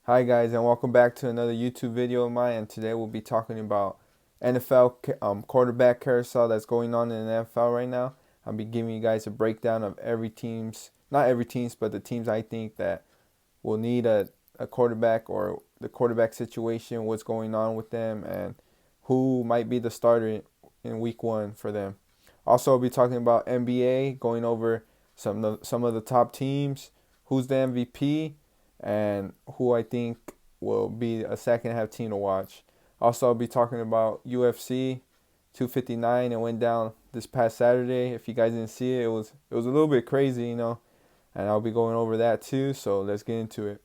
Hi guys, and welcome back to another YouTube video of mine. And today we'll be talking about NFL quarterback carousel that's going on in the NFL right now. I'll be giving you guys a breakdown of not every teams, but the teams I think that will need a quarterback, or the quarterback situation, what's going on with them, and who might be the starter in week one for them. Also, I'll be talking about NBA, going over some of the top teams, who's the MVP, and who I think will be a second half team to watch. Also, I'll be talking about UFC 259. It went down this past Saturday. If you guys didn't see it, it was a little bit crazy, and I'll be going over that too. So let's get into it.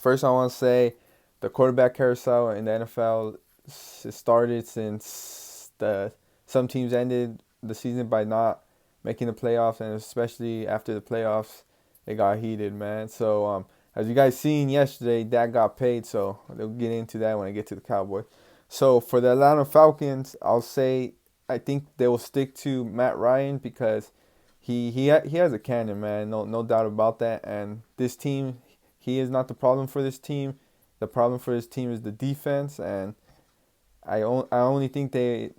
First, I want to say the quarterback carousel in the NFL started since the some teams ended the season by not making the playoffs, and especially after the playoffs, it got heated, man. So as you guys seen yesterday, Dak got paid, so they'll get into that when I get to the Cowboys. So for the Atlanta Falcons, I'll say I think they will stick to Matt Ryan because he has a cannon, man. No doubt about that. And this team, he is not the problem for this team. The problem for this team is the defense, and I only think the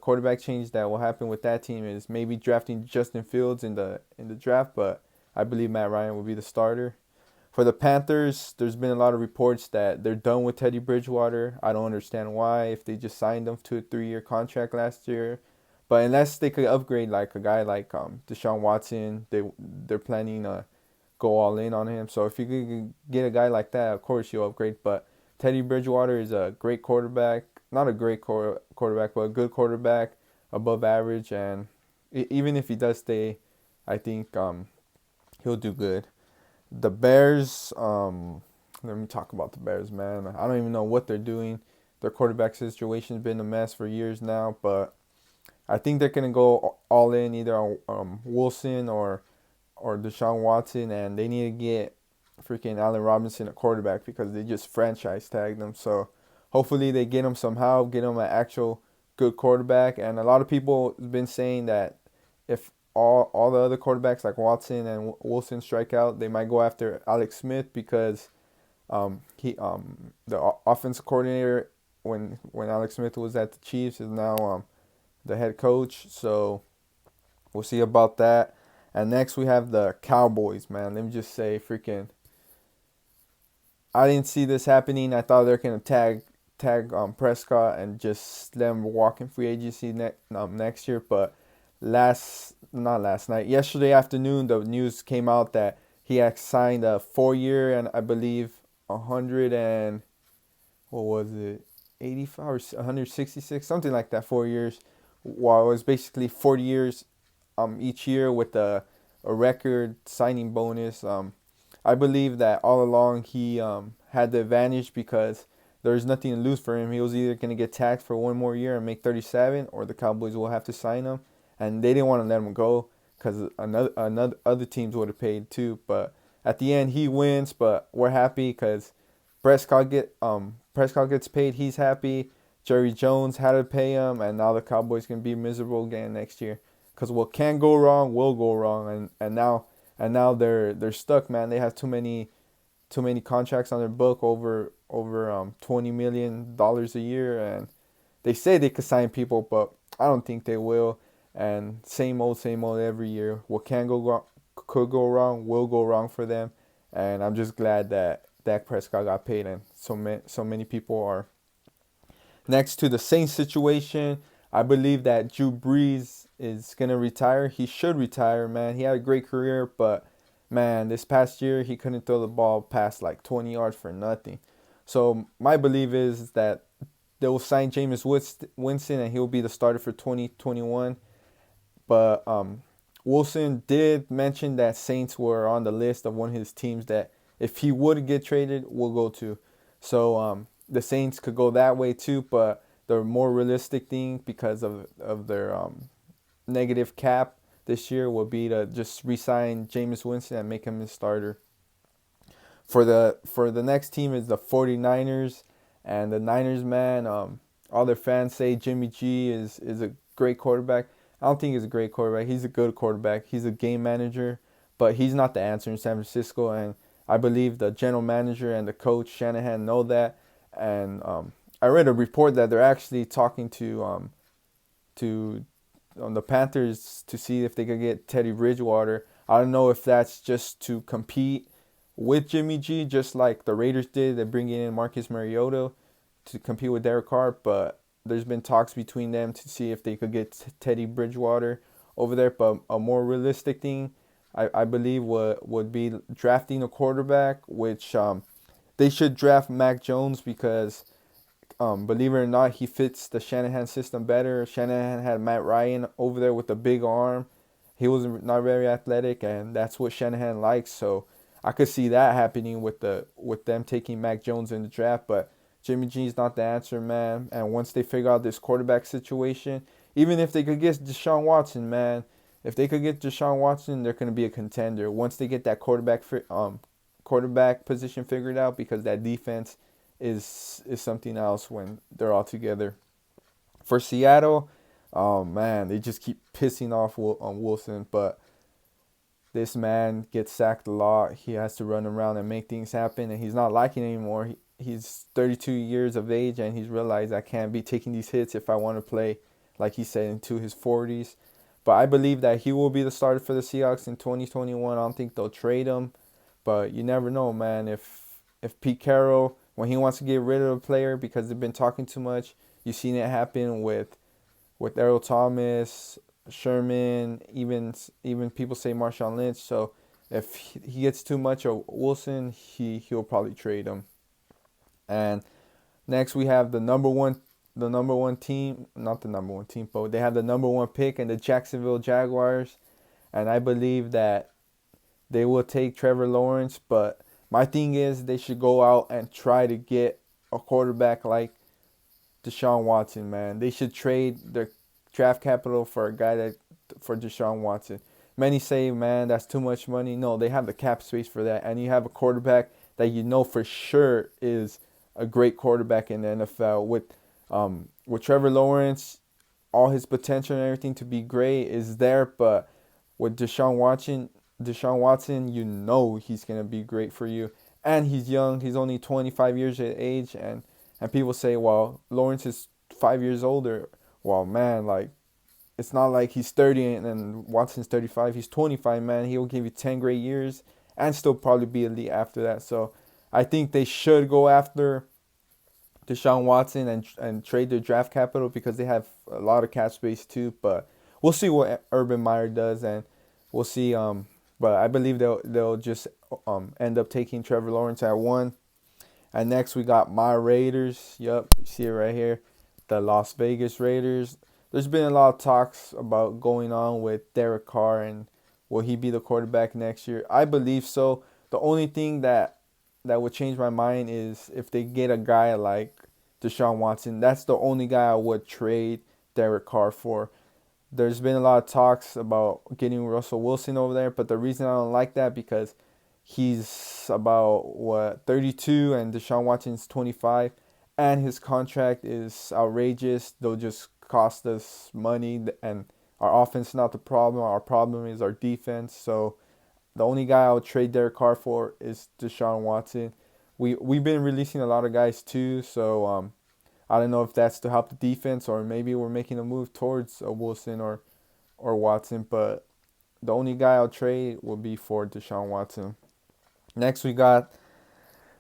quarterback change that will happen with that team is maybe drafting Justin Fields in the draft, but I believe Matt Ryan will be the starter. For the Panthers, there's been a lot of reports that they're done with Teddy Bridgewater. I don't understand why, if they just signed him to a 3-year contract last year. But unless they could upgrade like a guy like Deshaun Watson, they're planning to go all in on him. So if you could get a guy like that, of course you upgrade. But Teddy Bridgewater is a great quarterback, not a great quarterback, but a good quarterback, above average. And even if he does stay, I think he'll do good. The Bears, let me talk about the Bears, man. I don't even know what they're doing. Their quarterback situation's been a mess for years now, but I think they're gonna go all in either on Wilson or Deshaun Watson, and they need to get freaking Allen Robinson a quarterback because they just franchise tagged him. So hopefully they get him somehow, get him an actual good quarterback. And a lot of people have been saying that if all the other quarterbacks like Watson and Wilson strike out, they might go after Alex Smith because he the offensive coordinator when Alex Smith was at the Chiefs is now the head coach. So we'll see about that. And next we have the Cowboys, man. Let me just say, freaking, I didn't see this happening. I thought they're gonna tag Prescott and just let him walk in free agency next year. But not last night, yesterday afternoon, the news came out that he had signed a 4-year and I believe 100 and what was it, 85 or 166, something like that, 4 years. While it was basically 40 years each year with a record signing bonus. I believe that all along he had the advantage because there's nothing to lose for him. He was either going to get taxed for one more year and make 37, or the Cowboys will have to sign him, and they didn't want to let him go because another other teams would have paid too. But at the end, he wins. But we're happy because Prescott gets paid. He's happy. Jerry Jones had to pay him, and now the Cowboys can be miserable again next year. Because what can go wrong will go wrong, and now they're stuck, man. They have too many contracts on their book, over $20 million a year, and they say they could sign people, but I don't think they will. And same old every year. What can go wrong, could go wrong, will go wrong for them, and I'm just glad that Dak Prescott got paid, and so many people are. Next to the Saints situation, I believe that Drew Brees is gonna retire. He should retire, man. He had a great career, but man, this past year he couldn't throw the ball past like 20 yards for nothing. So my belief is that they will sign Jameis Winston and he'll be the starter for 2021. But Wilson did mention that Saints were on the list of one of his teams that if he would get traded, will go to. So the Saints could go that way too, but the more realistic thing, because of their negative cap this year, will be to just re-sign Jameis Winston and make him the starter. For the next team is the 49ers, and the Niners, man, all their fans say Jimmy G is a great quarterback. I don't think he's a great quarterback. He's a good quarterback. He's a game manager, but he's not the answer in San Francisco. And I believe the general manager and the coach Shanahan know that, and I read a report that they're actually talking to the Panthers to see if they could get Teddy Bridgewater. I don't know if that's just to compete with Jimmy G, just like the Raiders did. They're bringing in Marcus Mariota to compete with Derek Carr, but there's been talks between them to see if they could get Teddy Bridgewater over there. But a more realistic thing, I believe, would be drafting a quarterback, which they should draft Mac Jones because believe it or not, he fits the Shanahan system better. Shanahan had Matt Ryan over there with a big arm. He was not very athletic, and that's what Shanahan likes. So I could see that happening with them taking Mac Jones in the draft. But Jimmy G's not the answer, man. And once they figure out this quarterback situation, even if they could get Deshaun Watson, man, if they could get Deshaun Watson, they're going to be a contender. Once they get that quarterback position figured out, because that defense is something else when they're all together. For Seattle, oh man, they just keep pissing off on Wilson, but this man gets sacked a lot. He has to run around and make things happen, and he's not liking it anymore. He's 32 years of age, and he's realized I can't be taking these hits if I want to play, like he said, into his 40s. But I believe that he will be the starter for the Seahawks in 2021. I don't think they'll trade him, but you never know, man. If Pete Carroll, when he wants to get rid of a player because they've been talking too much, you've seen it happen with Earl Thomas, Sherman, even people say Marshawn Lynch. So if he gets too much of Wilson, he'll probably trade him. And next we have the number one team, not the number one team, but they have the number one pick in the Jacksonville Jaguars, and I believe that they will take Trevor Lawrence. But my thing is they should go out and try to get a quarterback like Deshaun Watson, man. They should trade their draft capital for for Deshaun Watson. Many say, man, that's too much money. No, they have the cap space for that, and you have a quarterback that you know for sure is a great quarterback in the NFL. With Trevor Lawrence, all his potential and everything to be great is there, but with Deshaun Watson, you know he's gonna be great for you, and he's young. He's only 25 years of age, and people say, well, Lawrence is 5 years older. Well, man, like it's not like he's 30 and Watson's 35. He's 25, man. He will give you 10 great years and still probably be elite after that. So I think they should go after Deshaun Watson and trade their draft capital because they have a lot of cap space too. But we'll see what Urban Meyer does, and we'll see. But I believe they'll just end up taking Trevor Lawrence at 1. And next we got my Raiders. Yup, you see it right here, the Las Vegas Raiders. There's been a lot of talks about going on with Derek Carr and will he be the quarterback next year? I believe so. The only thing that would change my mind is if they get a guy like Deshaun Watson. That's the only guy I would trade Derek Carr for. There's been a lot of talks about getting Russell Wilson over there, but the reason I don't like that because he's about 32 and Deshaun Watson's 25, and his contract is outrageous. They'll just cost us money, and our offense is not the problem. Our problem is our defense. So the only guy I would trade Derek Carr for is Deshaun Watson. We've been releasing a lot of guys too, so I don't know if that's to help the defense or maybe we're making a move towards Wilson or Watson. But the only guy I'll trade will be for Deshaun Watson. Next we got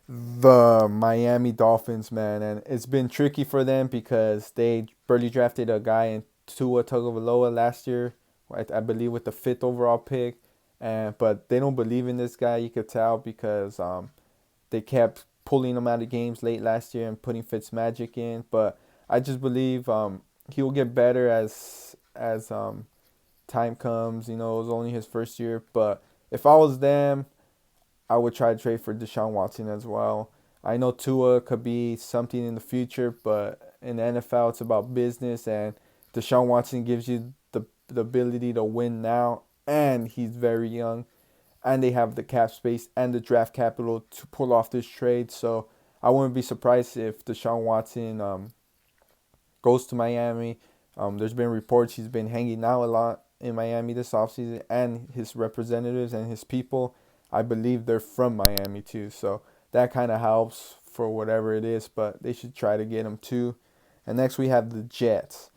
the Miami Dolphins, man, and it's been tricky for them because they barely drafted a guy in Tua Tagovailoa last year, I believe with the 5th overall pick, but they don't believe in this guy. You could tell because they kept pulling him out of games late last year and putting Fitzmagic in. But I just believe he will get better as time comes. You know, it was only his first year, but if I was them, I would try to trade for Deshaun Watson as well. I know Tua could be something in the future, but in the NFL, it's about business, and Deshaun Watson gives you the ability to win now, and he's very young, and they have the cap space and the draft capital to pull off this trade. So I wouldn't be surprised if Deshaun Watson goes to Miami. There's been reports he's been hanging out a lot in Miami this offseason, and his representatives and his people. I believe they're from Miami too. So that kind of helps for whatever it is, but they should try to get him too. And next we have the Jets.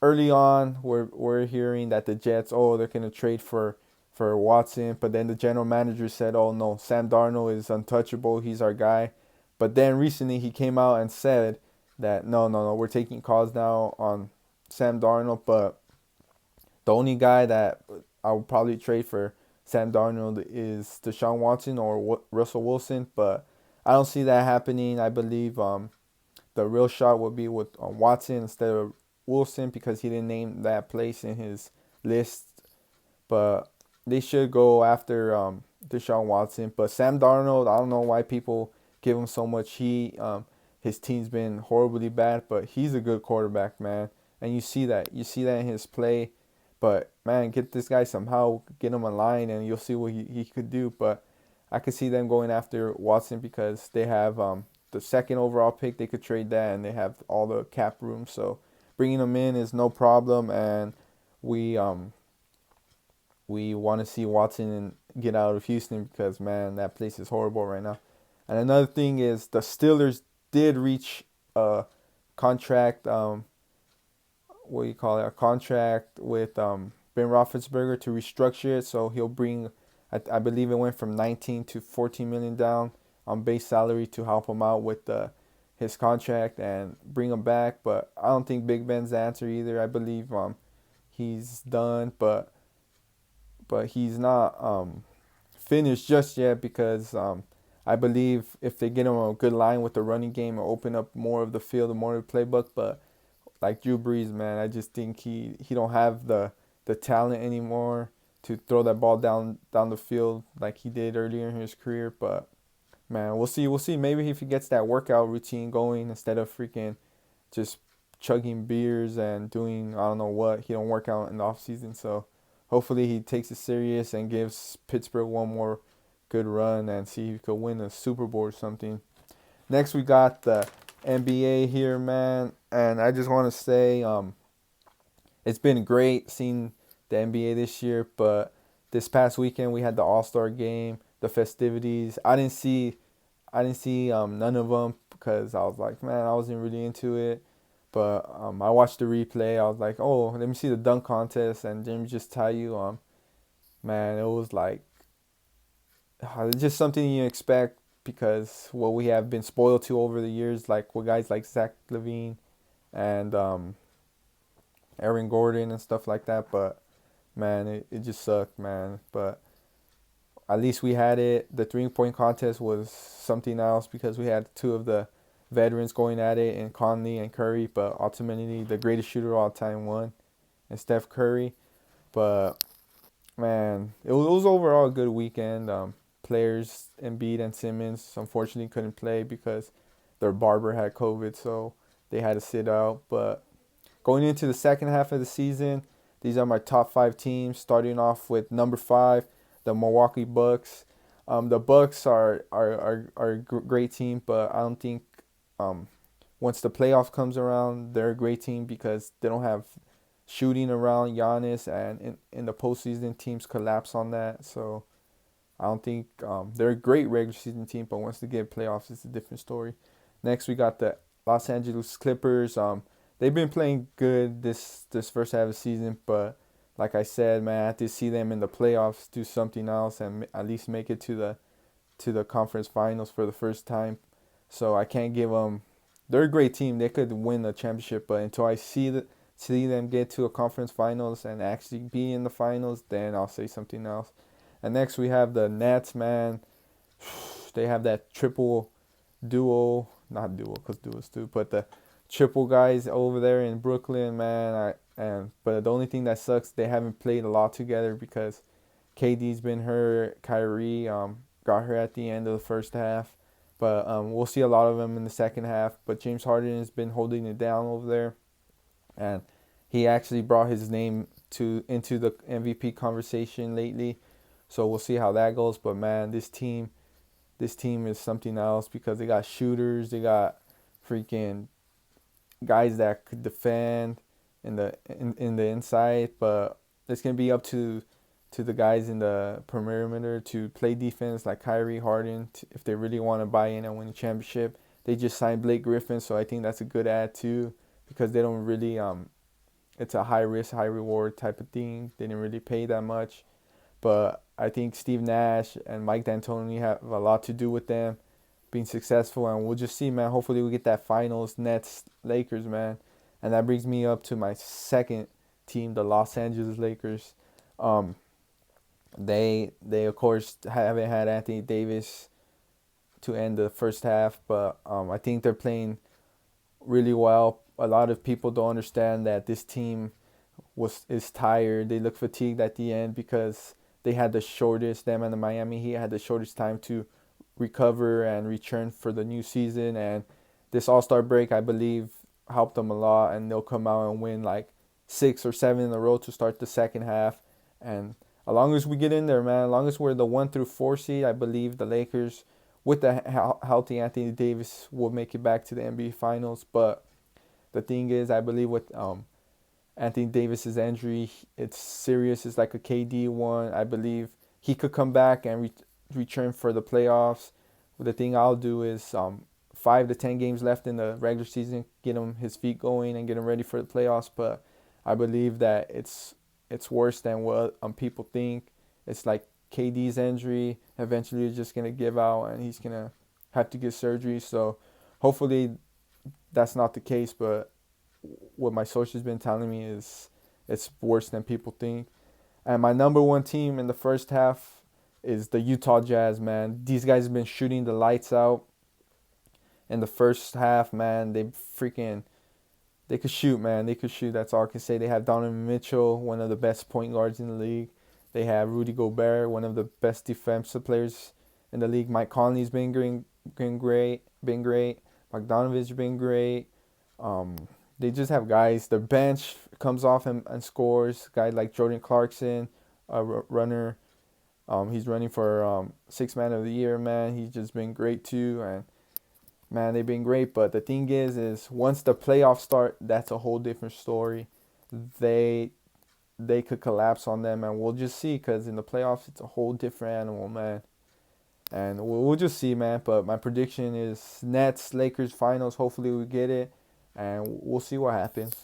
Early on, we're hearing that the Jets, oh, they're gonna trade for Watson, but then the general manager said, oh no, Sam Darnold is untouchable. He's our guy. But then recently he came out and said that no, we're taking calls now on Sam Darnold, but the only guy that I would probably trade for Sam Darnold is Deshaun Watson or Russell Wilson, but I don't see that happening. I believe the real shot would be with Watson instead of Wilson because he didn't name that place in his list. But they should go after Deshaun Watson. But Sam Darnold, I don't know why people give him so much heat. His team's been horribly bad, but he's a good quarterback, man. And you see that. You see that in his play. But, man, get this guy somehow, get him a line, and you'll see what he could do. But I could see them going after Watson because they have the second overall pick. They could trade that, and they have all the cap room. So bringing him in is no problem, and we want to see Watson get out of Houston because, man, that place is horrible right now. And another thing is the Steelers did reach a contract, a contract with Ben Roethlisberger to restructure it. So he'll bring, I believe it went from 19 to 14 million down on base salary to help him out with his contract and bring him back. But I don't think Big Ben's the answer either. I believe he's done, but he's not finished just yet because I believe if they get him a good line with the running game, it'll open up more of the field, more of the playbook. But like Drew Brees, man, I just think he don't have the talent anymore to throw that ball down the field like he did earlier in his career. But man, we'll see. Maybe if he gets that workout routine going instead of freaking just chugging beers and doing I don't know what, he don't work out in the off season. So hopefully he takes it serious and gives Pittsburgh one more good run and see if he could win a Super Bowl or something. Next we got the NBA here, man, and I just want to say it's been great seeing the NBA this year, but this past weekend we had the All-Star game, the festivities. I didn't see none of them because I was like, man, I wasn't really into it. But I watched the replay. I was like, oh, let me see the dunk contest, and let me just tell you, man, it was like just something you expect because what we have been spoiled to over the years, like with guys like Zach LaVine and Aaron Gordon and stuff like that. But man, it just sucked, man. But at least we had it. The 3-point contest was something else because we had two of the veterans going at it in Conley and Curry. But ultimately, the greatest shooter of all time won, and Steph Curry. But man, it was overall a good weekend. Players Embiid and Simmons unfortunately couldn't play because their barber had COVID, so they had to sit out. But going into the second half of the season, these are my top 5 teams. Starting off with number 5, the Milwaukee Bucks. The Bucks are a great team, but I don't think once the playoffs comes around, they're a great team because they don't have shooting around Giannis, and in the postseason, teams collapse on that. So I don't think they're a great regular season team, but once they get playoffs, it's a different story. Next, we got the Los Angeles Clippers. They've been playing good this first half of the season, but like I said, man, I have to see them in the playoffs do something else and at least make it to the conference finals for the first time. So I can't give them. They're a great team. They could win the championship, but until I see them get to a conference finals and actually be in the finals, then I'll say something else. And next we have the Nets, man. They have that triple duo, not duo because duo is two, but the triple guys over there in Brooklyn, man. But the only thing that sucks, they haven't played a lot together because KD's been hurt. Kyrie got hurt at the end of the first half, but we'll see a lot of them in the second half. But James Harden has been holding it down over there, and he actually brought his name into the MVP conversation lately. So we'll see how that goes. But man, this team is something else because they got shooters, they got freaking guys that could defend in the inside. But it's gonna be up to to the guys in the perimeter to play defense like Kyrie, Harden, if they really want to buy in and win a championship. They just signed Blake Griffin, so I think that's a good add too, because they don't really it's a high risk, high reward type of thing. They didn't really pay that much, but I think Steve Nash and Mike D'Antoni have a lot to do with them being successful, and we'll just see, man. Hopefully we get that finals Nets Lakers, man. And that brings me up to my second team, the Los Angeles Lakers. Um, they of course haven't had Anthony Davis to end the first half, but I think they're playing really well. A lot of people don't understand that this team is tired. They look fatigued at the end because they had the shortest. Them and the Miami Heat had the shortest time to recover and return for the new season. And this All-Star break, I believe, helped them a lot. And they'll come out and win like 6 or 7 in a row to start the second half. And as long as we get in there, man, as long as we're the 1 through 4 seed, I believe the Lakers, with the healthy Anthony Davis, will make it back to the NBA Finals. But the thing is, I believe with Anthony Davis's injury, it's serious. It's like a KD one. I believe he could come back and return for the playoffs. But the thing I'll do is 5 to 10 games left in the regular season, get him his feet going and get him ready for the playoffs. But I believe that it's worse than what people think. It's like KD's injury. Eventually, he's just gonna give out and he's gonna have to get surgery. So hopefully that's not the case. But what my sources been telling me is it's worse than people think. And my number one team in the first half is the Utah Jazz, man. These guys have been shooting the lights out in the first half, man. They could shoot, man. They could shoot. That's all I can say. They have Donovan Mitchell, one of the best point guards in the league. They have Rudy Gobert, one of the best defensive players in the league. Mike Conley's been great. Bogdanovic been great. They just have guys. Their bench comes off and scores. Guys like Jordan Clarkson, a runner. He's running for Sixth Man of the Year, man. He's just been great too. And man, they've been great. But the thing is once the playoffs start, that's a whole different story. They could collapse on them, and we'll just see. Because in the playoffs, it's a whole different animal, man. And we'll just see, man. But my prediction is Nets, Lakers finals. Hopefully we get it. And we'll see what happens.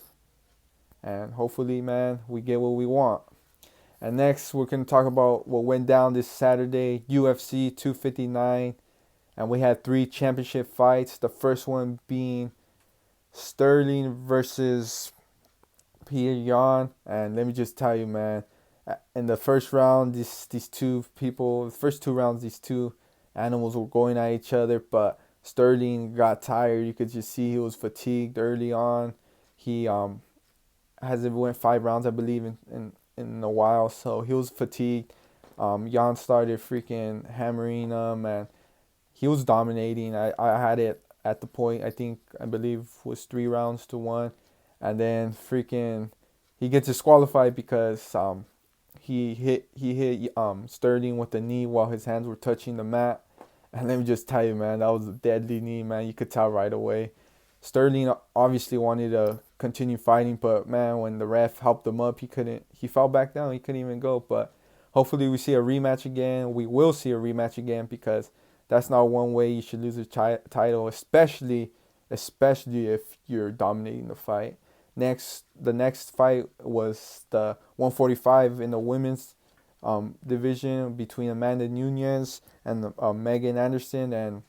And hopefully, man, we get what we want. And next, we're going to talk about what went down this Saturday, UFC 259. And we had 3 championship fights. The first one being Sterling versus Peter Yan. And let me just tell you, man, in the first round, these two animals were going at each other. But Sterling got tired. You could just see he was fatigued early on. He hasn't went 5 rounds, I believe, in a while. So he was fatigued. Jan started freaking hammering him, and he was dominating. I had it at the point, I believe was 3 rounds to 1. And then freaking he gets disqualified because he hit Sterling with the knee while his hands were touching the mat. And let me just tell you, man, that was a deadly knee, man. You could tell right away. Sterling obviously wanted to continue fighting, but man, when the ref helped him up, he fell back down. He couldn't even go. But hopefully we see a rematch again. We will see a rematch again, because that's not one way you should lose a title, especially if you're dominating the fight. The next fight was the 145 in the women's division between Amanda Nunes and Megan Anderson. And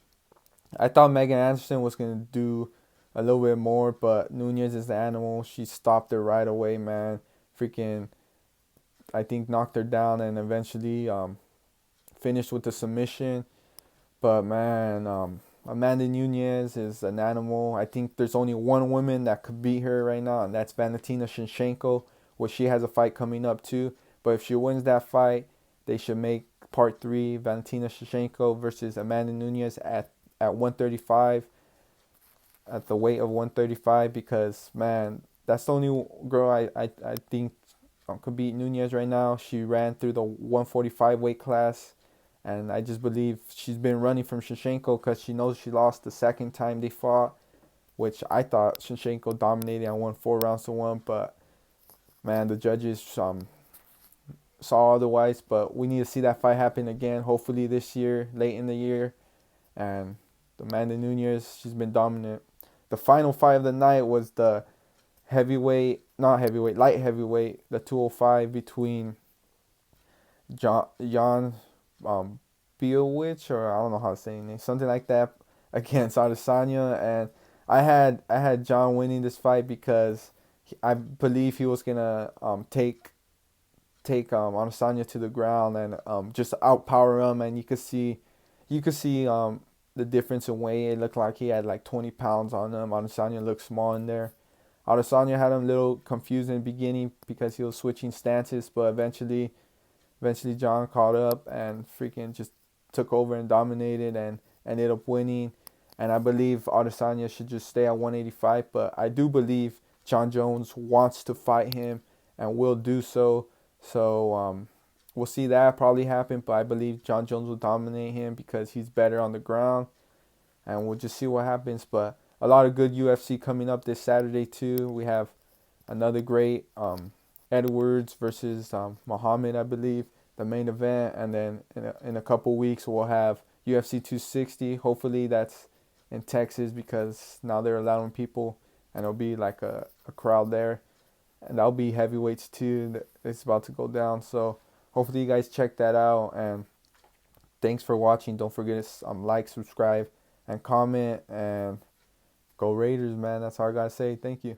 I thought Megan Anderson was going to do a little bit more, but Nunes is the animal. She stopped her right away, man. Freaking, I think, knocked her down and eventually finished with the submission. But man, Amanda Nunes is an animal. I think there's only one woman that could beat her right now, and that's Valentina Shevchenko, which she has a fight coming up too. But if she wins that fight, they should make part 3, Valentina Shevchenko versus Amanda Nunes at 135, at the weight of 135, because, man, that's the only girl I think could beat Nunes right now. She ran through the 145 weight class, and I just believe she's been running from Shevchenko because she knows she lost the second time they fought, which I thought Shevchenko dominated and won 4 rounds to 1. But, man, the judges saw otherwise, but we need to see that fight happen again. Hopefully this year, late in the year. And the Amanda Nunes, she's been dominant. The final fight of the night was the light heavyweight, the 205 between Jan Biowicz, or I don't know how to say his name, something like that, against Adesanya. And I had John winning this fight because I believe he was gonna take Adesanya to the ground and just outpower him. And you could see the difference in weight. It looked like he had like 20 pounds on him. Adesanya looked small in there. Adesanya had him a little confused in the beginning because he was switching stances, but eventually John caught up and freaking just took over and dominated and ended up winning. And I believe Adesanya should just stay at 185, but I do believe John Jones wants to fight him and will do so. So we'll see that probably happen, but I believe John Jones will dominate him because he's better on the ground, and we'll just see what happens. But a lot of good UFC coming up this Saturday too. We have another great Edwards versus Muhammad, I believe, the main event, and then in a couple weeks we'll have UFC 260. Hopefully that's in Texas because now they're allowing people, and there'll be like a crowd there, and that'll be heavyweights too. It's about to go down, so hopefully you guys check that out. And thanks for watching. Don't forget to like, subscribe, and comment, and go Raiders, man. That's all I gotta say. Thank you.